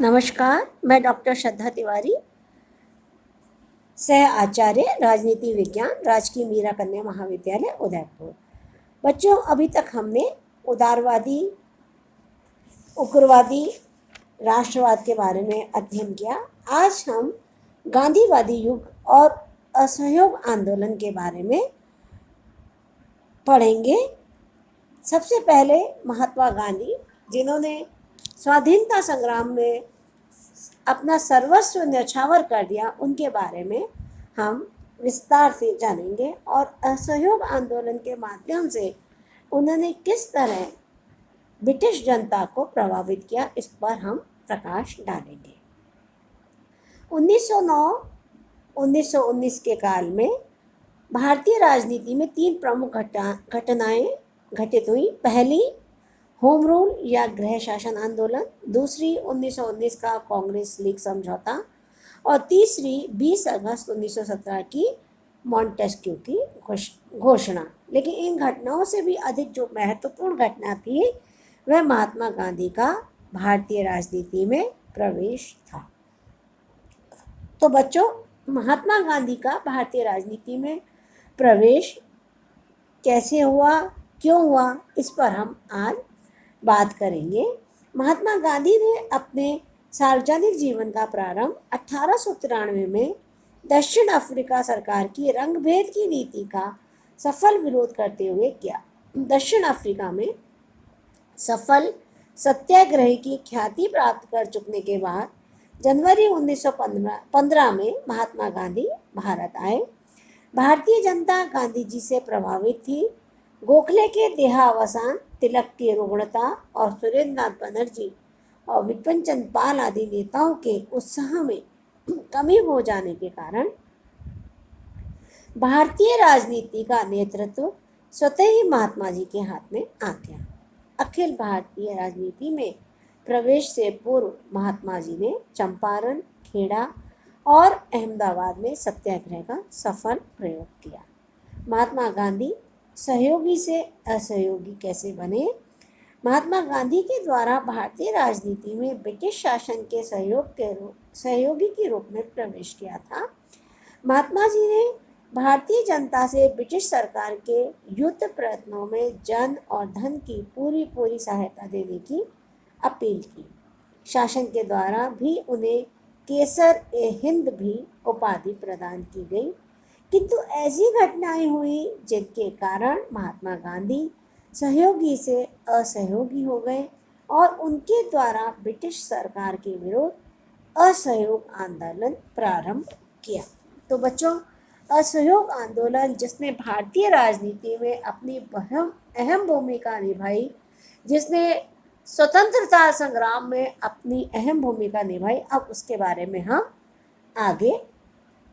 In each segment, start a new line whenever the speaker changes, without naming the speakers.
नमस्कार, मैं डॉक्टर श्रद्धा तिवारी, सह आचार्य राजनीति विज्ञान, राजकीय मीरा कन्या महाविद्यालय उदयपुर। बच्चों, अभी तक हमने उदारवादी, उग्रवादी राष्ट्रवाद के बारे में अध्ययन किया। आज हम गांधीवादी युग और असहयोग आंदोलन के बारे में पढ़ेंगे। सबसे पहले महात्मा गांधी, जिन्होंने स्वाधीनता संग्राम में अपना सर्वस्व न्यौछावर कर दिया, उनके बारे में हम विस्तार से जानेंगे और असहयोग आंदोलन के माध्यम से उन्होंने किस तरह ब्रिटिश जनता को प्रभावित किया, इस पर हम प्रकाश डालेंगे। 1909-1919 के काल में भारतीय राजनीति में तीन प्रमुख घटनाएं घटित हुई। पहली, होम रूल या गृह शासन आंदोलन, दूसरी 1919 का कांग्रेस लीग समझौता और तीसरी 20 अगस्त 1917 की मॉन्टेस्क्यू की घोषणा। लेकिन इन घटनाओं से भी अधिक जो महत्वपूर्ण घटना थी, वह महात्मा गांधी का भारतीय राजनीति में प्रवेश था। तो बच्चों, महात्मा गांधी का भारतीय राजनीति में प्रवेश कैसे हुआ, क्यों हुआ, इस पर हम आज बात करेंगे। महात्मा गांधी ने अपने सार्वजनिक जीवन का प्रारंभ 1893 में दक्षिण अफ्रीका सरकार की रंगभेद की नीति का सफल विरोध करते हुए किया। दक्षिण अफ्रीका में सफल सत्याग्रह की ख्याति प्राप्त कर चुकने के बाद जनवरी 1915 में महात्मा गांधी भारत आए। भारतीय जनता गांधी जी से प्रभावित थी। गोखले के देहावसान, तिलक की रुग्णता और सुरेंद्रनाथ बनर्जी और विपिन चंद्र पाल आदि नेताओं के उत्साह में कमी हो जाने के कारण भारतीय राजनीति का नेतृत्व स्वतः ही महात्मा जी के हाथ में आ गया। अखिल भारतीय राजनीति में प्रवेश से पूर्व महात्मा जी ने चंपारण, खेड़ा और अहमदाबाद में सत्याग्रह का सफल प्रयोग किया। महात्मा गांधी सहयोगी से असहयोगी कैसे बने? महात्मा गांधी के द्वारा भारतीय राजनीति में ब्रिटिश शासन के सहयोगी के रूप में प्रवेश किया था। महात्मा जी ने भारतीय जनता से ब्रिटिश सरकार के युद्ध प्रयत्नों में जन और धन की पूरी सहायता देने की अपील की। शासन के द्वारा भी उन्हें केसर-ए-हिंद भी उपाधि प्रदान की गई, किंतु ऐसी घटनाएं हुई जिनके कारण महात्मा गांधी सहयोगी से असहयोगी हो गए और उनके द्वारा ब्रिटिश सरकार के विरुद्ध असहयोग आंदोलन प्रारंभ किया। तो बच्चों, असहयोग आंदोलन जिसने भारतीय राजनीति में अपनी अहम भूमिका निभाई, जिसने स्वतंत्रता संग्राम में अपनी अहम भूमिका निभाई, अब उसके बारे में हम आगे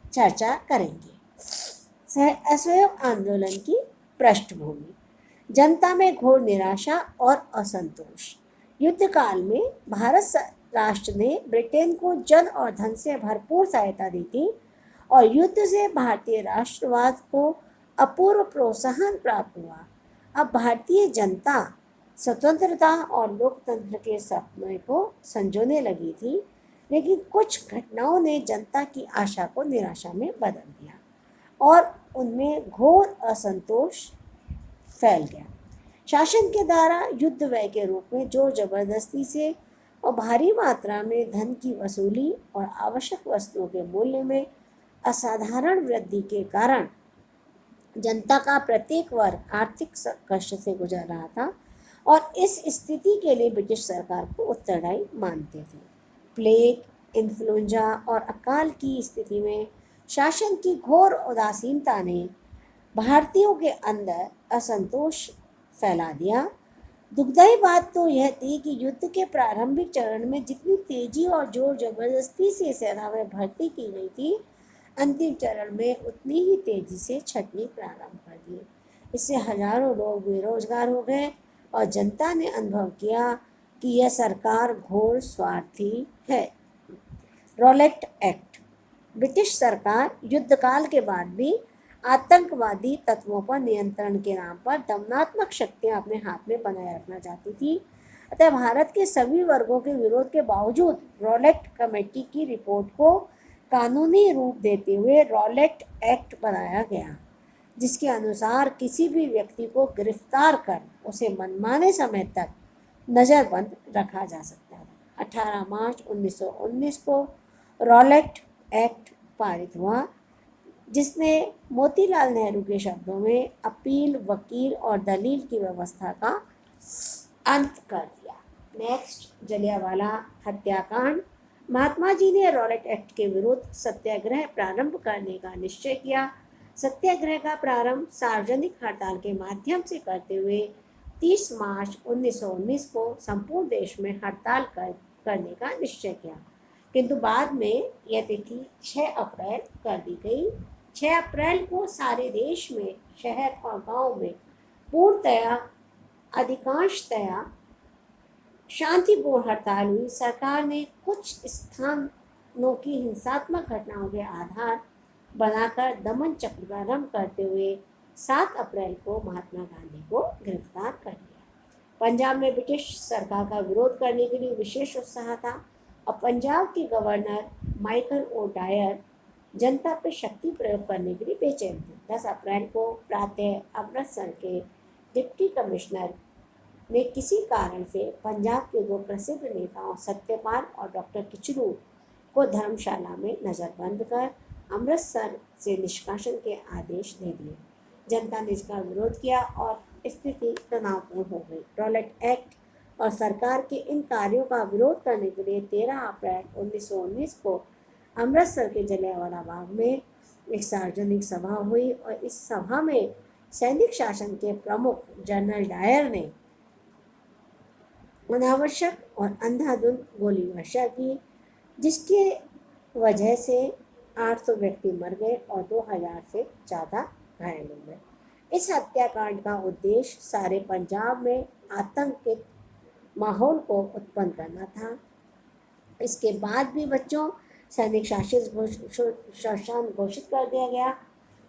चर्चा करेंगे। असहयोग आंदोलन की पृष्ठभूमि। जनता में घोर निराशा और असंतोष। युद्ध काल में भारत राष्ट्र ने ब्रिटेन को जन और धन से भरपूर सहायता दी थी और युद्ध से भारतीय राष्ट्रवाद को अपूर्व प्रोत्साहन प्राप्त हुआ। अब भारतीय जनता स्वतंत्रता और लोकतंत्र के सपने को संजोने लगी थी, लेकिन कुछ घटनाओं ने जनता की आशा को निराशा में बदल दिया और उनमें घोर असंतोष फैल गया। शासन के द्वारा युद्ध व्यय के रूप में जोर जबरदस्ती से और भारी मात्रा में धन की वसूली और आवश्यक वस्तुओं के मूल्य में असाधारण वृद्धि के कारण जनता का प्रत्येक वर्ग आर्थिक कष्ट से गुजर रहा था और इस स्थिति के लिए ब्रिटिश सरकार को उत्तरदायी मानते थे। प्लेग, इन्फ्लुएंजा और अकाल की स्थिति में शासन की घोर उदासीनता ने भारतीयों के अंदर असंतोष फैला दिया। दुखदायी बात तो यह थी कि युद्ध के प्रारंभिक चरण में जितनी तेजी और जोर जबरदस्ती से सेना में भर्ती की गई थी, अंतिम चरण में उतनी ही तेजी से छंटनी प्रारंभ कर दी। इससे हजारों लोग बेरोजगार हो गए और जनता ने अनुभव किया कि यह सरकार घोर स्वार्थी है। Rowlatt act. ब्रिटिश सरकार युद्धकाल के बाद भी आतंकवादी तत्वों पर नियंत्रण के नाम पर दमनात्मक शक्तियां अपने हाथ में बनाए रखना चाहती थी। अतः भारत के सभी वर्गों के विरोध के बावजूद रॉलेट कमेटी की रिपोर्ट को कानूनी रूप देते हुए रॉलेट एक्ट बनाया गया, जिसके अनुसार किसी भी व्यक्ति को गिरफ्तार कर उसे मनमाने समय तक नज़रबंद रखा जा सकता था। 18 मार्च 1919 को रॉलेट एक्ट पारित हुआ, जिसने मोतीलाल नेहरू के शब्दों में अपील, वकील और दलील की व्यवस्था का अंत कर दिया। नेक्स्ट, जलियांवाला हत्याकांड। महात्मा जी ने रॉलेट एक्ट के विरुद्ध सत्याग्रह प्रारंभ करने का निश्चय किया। सत्याग्रह का प्रारंभ सार्वजनिक हड़ताल के माध्यम से करते हुए 30 मार्च 1919 को संपूर्ण देश में हड़ताल करने का निश्चय किया, किंतु बाद में यह तिथि 6 अप्रैल कर दी गई। 6 अप्रैल को सारे देश में शहर और गांव में पूर्णतया अधिकांशतया शांतिपूर्ण हड़ताल हुई। सरकार ने कुछ स्थानों की हिंसात्मक घटनाओं के आधार बनाकर दमन चक्र प्रारंभ करते हुए 7 अप्रैल को महात्मा गांधी को गिरफ्तार कर लिया। पंजाब में ब्रिटिश सरकार का विरोध करने के लिए विशेष उत्साह था और पंजाब के गवर्नर माइकल ओ डायर जनता पर शक्ति प्रयोग करने के लिए बेचैन थे। 10 अप्रैल को प्रातः अमृतसर के डिप्टी कमिश्नर ने किसी कारण से पंजाब के 2 प्रसिद्ध नेताओं सत्यपाल और डॉक्टर किचलू को धर्मशाला में नज़रबंद कर अमृतसर से निष्कासन के आदेश दे दिए। जनता ने इसका विरोध किया और स्थिति तनावपूर्ण हो गई। रॉलेट एक्ट और सरकार के इन कार्यों का विरोध करने के लिए 13 अप्रैल 1919 को अमृतसर के जलियांवाला बाग में एक सार्वजनिक सभा हुई और इस सभा में सैनिक शासन के प्रमुख जनरल डायर ने अनावश्यक और अंधाधुंध गोली वर्षा की, जिसके वजह से 800 व्यक्ति मर गए और 2000 से ज़्यादा घायल हो गए। इस हत्याकांड का उद्देश्य सारे पंजाब में आतंकित माहौल को उत्पन्न करना था। इसके बाद भी बच्चों सैनिक शासन घोषित कर दिया गया।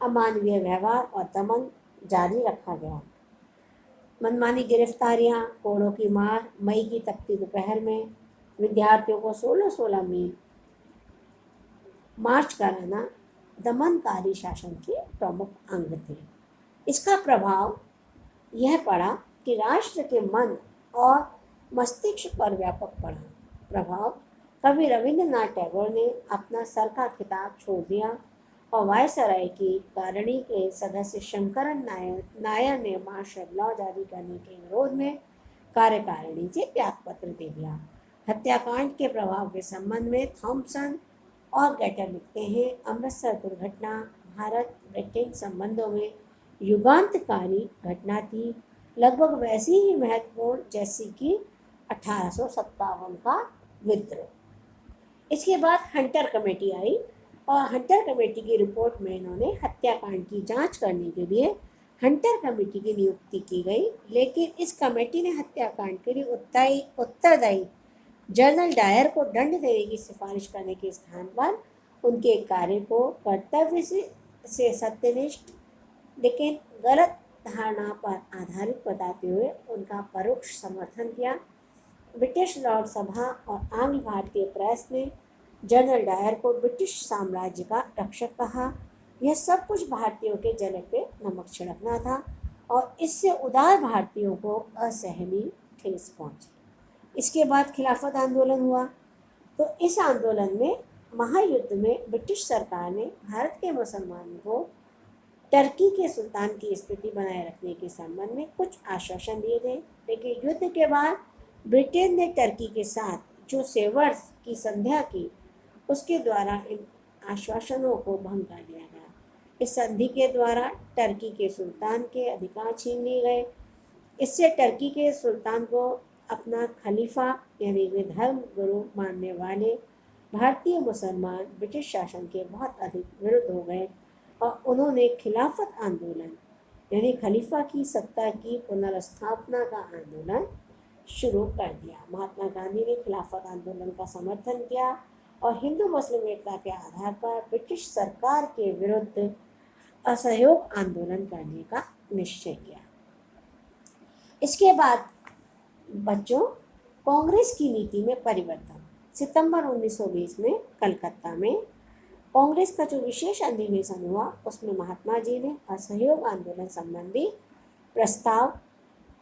अमानवीय व्यवहार और दमन जारी रखा गया। मनमानी गिरफ्तारियां, कोड़ों की मार, मई की तपती दोपहर में विद्यार्थियों को 16-16 मील मार्च कराना दमनकारी शासन के प्रमुख अंग थे। इसका प्रभाव यह पड़ा कि राष्ट्र के मन और मस्तिष्क पर व्यापक पड़ा। प्रभाव, कवि रविंद्रनाथ टैगोर ने अपना सर का खिताब छोड़ दिया और वायसराय की कारणी के सदस्य शंकरन नायर ने मार्शल लॉ जारी करने के विरोध में कार्यकारिणी से त्यागपत्र दे दिया। हत्याकांड के प्रभाव के संबंध में थॉमसन और गेटर लिखते हैं, अमृतसर दुर्घटना भारत ब्रिटेन संबंधों में युगांतकारी घटना थी, लगभग वैसी ही महत्वपूर्ण जैसी कि 1857 का विद्रोह। इसके बाद हंटर कमेटी आई और हंटर कमेटी की रिपोर्ट में इन्होंने हत्याकांड की जांच करने के लिए हंटर कमेटी की नियुक्ति की गई, लेकिन इस कमेटी ने हत्याकांड के लिए उत्तरदायी जनरल डायर को दंड देने की सिफारिश करने के स्थान पर उनके कार्य को कर्तव्य से सत्यनिष्ठ लेकिन गलत धारणा पर आधारित बताते हुए उनका परोक्ष समर्थन किया। ब्रिटिश लॉर्ड सभा और आंग्ल भारतीय प्रेस ने जनरल डायर को ब्रिटिश साम्राज्य का रक्षक कहा। यह सब कुछ भारतीयों के जले पे नमक छिड़कना था और इससे उदार भारतीयों को असहनीय ठेस पहुंची। इसके बाद खिलाफत आंदोलन हुआ। तो इस आंदोलन में महायुद्ध में ब्रिटिश सरकार ने भारत के मुसलमानों को टर्की के सुल्तान की स्थिति बनाए रखने के संबंध में कुछ आश्वासन दिए थे, लेकिन युद्ध के बाद ब्रिटेन ने टर्की के साथ जो सेवर्स की संध्या की, उसके द्वारा इन आश्वासनों को भंग कर दिया गया। इस संधि के द्वारा टर्की के सुल्तान के अधिकार छीन लिए गए। इससे टर्की के सुल्तान को अपना खलीफा यानी वे धर्म गुरु मानने वाले भारतीय मुसलमान ब्रिटिश शासन के बहुत अधिक विरुद्ध हो गए और उन्होंने खिलाफत आंदोलन यानी खलीफा की सत्ता की पुनर्स्थापना का आंदोलन शुरू कर दिया। महात्मा गांधी ने खिलाफत आंदोलन का समर्थन किया और हिंदू मुस्लिम एकता के आधार पर ब्रिटिश सरकार के विरुद्ध असहयोग आंदोलन करने का निश्चय किया। इसके बाद बच्चों कांग्रेस की नीति में परिवर्तन। सितंबर 1920 में कलकत्ता में कांग्रेस का जो विशेष अधिवेशन हुआ उसमें महात्मा जी ने असहयोग आंदोलन संबंधी प्रस्ताव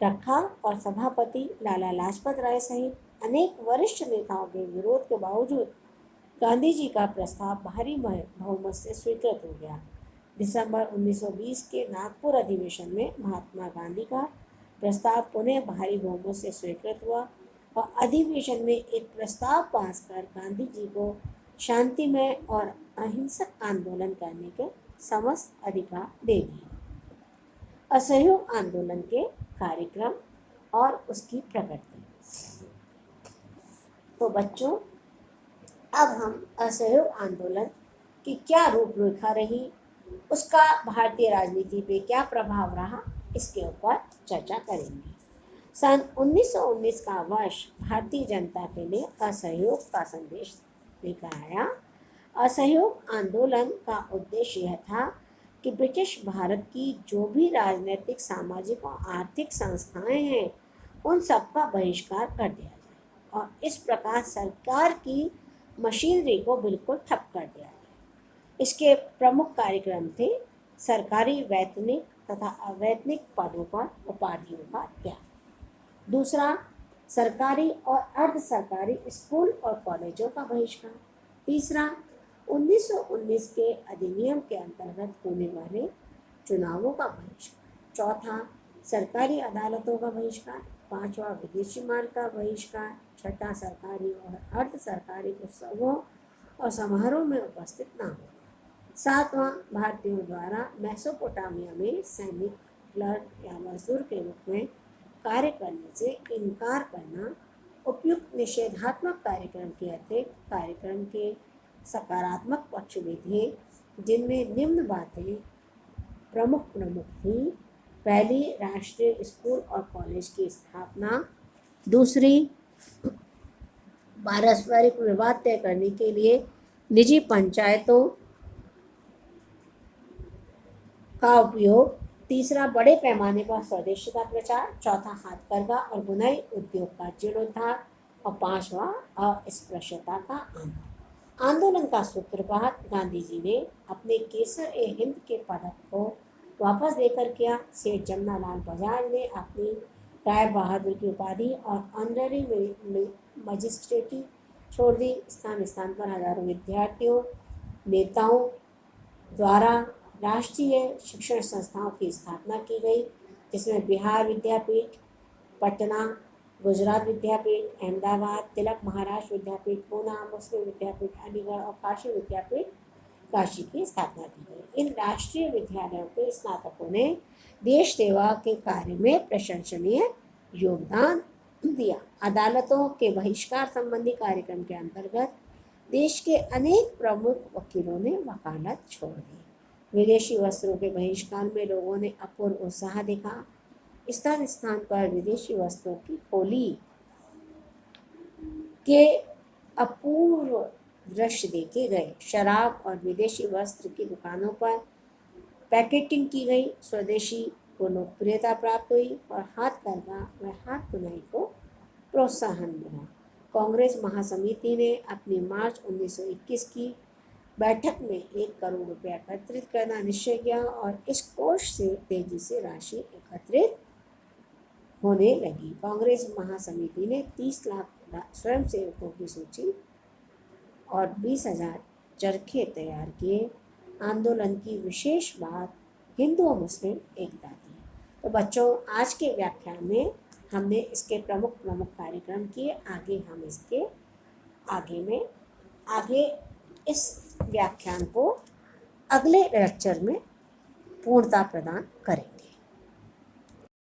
रखा और सभापति लाला लाजपत राय सहित अनेक वरिष्ठ नेताओं के विरोध के बावजूद गांधी जी का प्रस्ताव भारी बहुमत से स्वीकृत हो गया। दिसंबर 1920 के नागपुर अधिवेशन में महात्मा गांधी का प्रस्ताव पुनः भारी बहुमत से स्वीकृत हुआ और अधिवेशन में एक प्रस्ताव पास कर गांधी जी को शांतिमय और अहिंसक आंदोलन करने के समस्त अधिकार दे दिए। असहयोग आंदोलन के कार्यक्रम और उसकी प्रकृति। तो बच्चों, अब हम असहयोग आंदोलन की क्या रूपरेखा रही, उसका भारतीय राजनीति पे क्या प्रभाव रहा, इसके ऊपर चर्चा करेंगे। सन 1919 का वर्ष भारतीय जनता के लिए असहयोग का संदेश लेकर आया। असहयोग आंदोलन का उद्देश्य यह था कि ब्रिटिश भारत की जो भी राजनीतिक, सामाजिक और आर्थिक संस्थाएं हैं उन सबका बहिष्कार कर दिया जाए और इस प्रकार सरकार की मशीनरी को बिल्कुल ठप कर दिया जाए। इसके प्रमुख कार्यक्रम थे सरकारी, वैतनिक तथा अवैतनिक पदों पर उपाधियों का त्याग। दूसरा, सरकारी और अर्ध सरकारी स्कूल और कॉलेजों का बहिष्कार। तीसरा, 1919 के अधिनियम के अंतर्गत होने वाले चुनावों का बहिष्कार। चौथा, सरकारी अदालतों का बहिष्कार। पांचवा, विदेशी माल का बहिष्कार। छठा, सरकारी और अर्ध सरकारी उत्सवों और समारोह में उपस्थित न होना। सातवां, भारतीयों द्वारा मेसोपोटामिया में सैनिक, क्लर्क या मजदूर के रूप में कार्य करने से इनकार करना। उपयुक्त निषेधात्मक कार्यक्रम के अतिरिक्त कार्यक्रम के सकारात्मक पक्ष भी थे, जिनमें निम्न बातें प्रमुख थी। पहली, राष्ट्रीय स्कूल और कॉलेज की स्थापना। दूसरी, पारस्परिक विवाद तय करने के लिए निजी पंचायतों का उपयोग। तीसरा, बड़े पैमाने पर स्वदेशी का प्रचार। चौथा, हाथकरघा और बुनाई उद्योग का जीर्णोद्धार। और पांचवा, अस्पृश्यता का आंदोलन। आंदोलन का सूत्रपात गांधी जी ने अपने केसर-ए-हिंद के पदक को वापस देकर किया। सेठ जमनालाल बजाज ने अपनी राय बहादुर की उपाधि और ऑनररी मजिस्ट्रेटी छोड़ दी। स्थान स्थान पर हजारों विद्यार्थियों, नेताओं द्वारा राष्ट्रीय शिक्षण संस्थाओं की स्थापना की गई, जिसमें बिहार विद्यापीठ पटना, गुजरात विद्यापीठ अहमदाबाद, तिलक महाराष्ट्र विद्यापीठ पूना, मुस्लिम विद्यापीठ अलीगढ़ और काशी विद्यापीठ काशी की स्थापना की गई। इन राष्ट्रीय विद्यालयों के स्नातकों ने देश सेवा के कार्य में प्रशंसनीय योगदान दिया। अदालतों के बहिष्कार संबंधी कार्यक्रम के अंतर्गत देश के अनेक प्रमुख वकीलों ने वकालत छोड़ दी। विदेशी वस्त्रों के बहिष्कार में लोगों ने अपूर्व उत्साह दिखा। स्थान स्थान पर विदेशी वस्त्रों की होली के अपूर्व दृश्य देखे गए। शराब और विदेशी वस्त्र की दुकानों पर पैकेटिंग की गई। स्वदेशी को लोकप्रियता प्राप्त हुई और हाथकरघा व हाथ बुनाई को प्रोत्साहन मिला। कांग्रेस महासमिति ने अपनी मार्च 1921 की बैठक में 1 करोड़ रुपया एकत्रित करना निश्चय किया और इस कोष से तेजी से राशि एकत्रित होने लगी। कांग्रेस महासमिति ने 30 लाख स्वयंसेवकों की सूची और 20,000 चरखे तैयार किए। आंदोलन की विशेष बात हिंदू और मुस्लिम एकता थी। तो बच्चों, आज के व्याख्यान में हमने इसके प्रमुख कार्यक्रम किए। आगे हम इसके आगे इस व्याख्यान को अगले लेक्चर में पूर्णता प्रदान करेंगे।